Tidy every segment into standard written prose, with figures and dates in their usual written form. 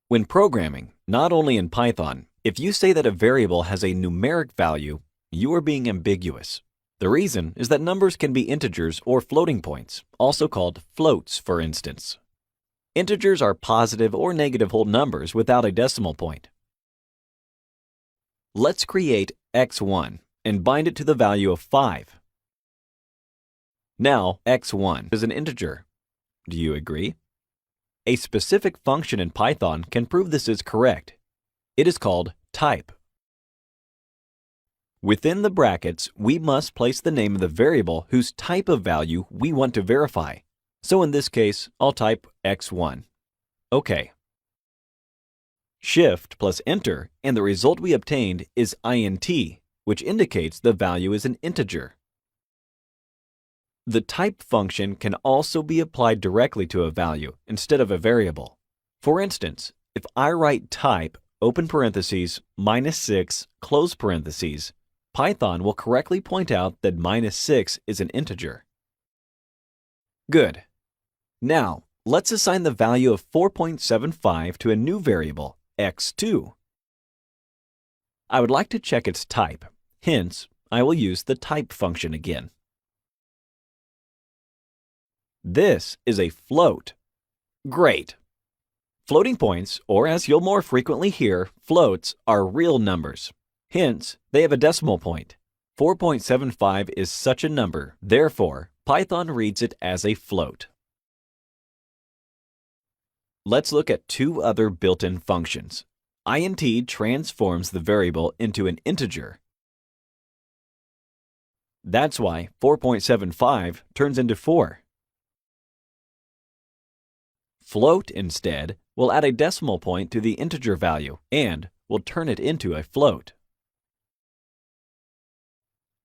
When programming, not only in Python, if you say that a variable has a numeric value, you are being ambiguous. The reason is that numbers can be integers or floating points, also called floats, for instance. Integers are positive or negative whole numbers without a decimal point. Let's create x1 and bind it to the value of 5. Now, x1 is an integer. Do you agree? A specific function in Python can prove this is correct. It is called type. Within the brackets, we must place the name of the variable whose type of value we want to verify. So in this case, I'll type x1. OK. Shift plus Enter, and the result we obtained is int, which indicates the value is an integer. The type function can also be applied directly to a value instead of a variable. For instance, if I write type, open parentheses, -6, close parentheses, Python will correctly point out that -6 is an integer. Good. Now, let's assign the value of 4.75 to a new variable, x2. I would like to check its type. Hence, I will use the type function again. This is a float. Great! Floating points, or as you'll more frequently hear, floats, are real numbers. Hence, they have a decimal point. 4.75 is such a number, therefore, Python reads it as a float. Let's look at two other built-in functions. int transforms the variable into an integer. That's why 4.75 turns into 4. Float, instead, will add a decimal point to the integer value and will turn it into a float.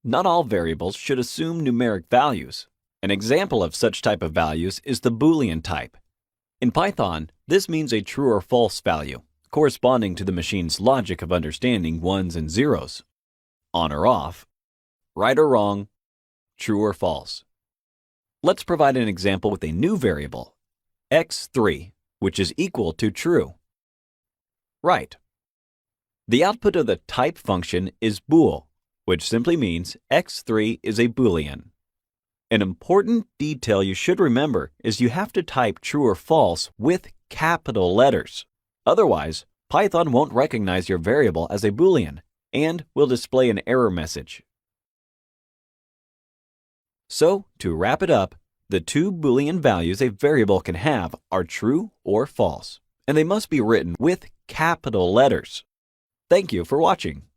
Not all variables should assume numeric values. An example of such type of values is the Boolean type. In Python, this means a true or false value, corresponding to the machine's logic of understanding ones and zeros. On or off, right or wrong, true or false. Let's provide an example with a new variable, x3, which is equal to true. Right. The output of the type function is bool, which simply means x3 is a Boolean. An important detail you should remember is you have to type true or false with capital letters. Otherwise, Python won't recognize your variable as a Boolean and will display an error message. So, to wrap it up, the two Boolean values a variable can have are true or false, and they must be written with capital letters. Thank you for watching.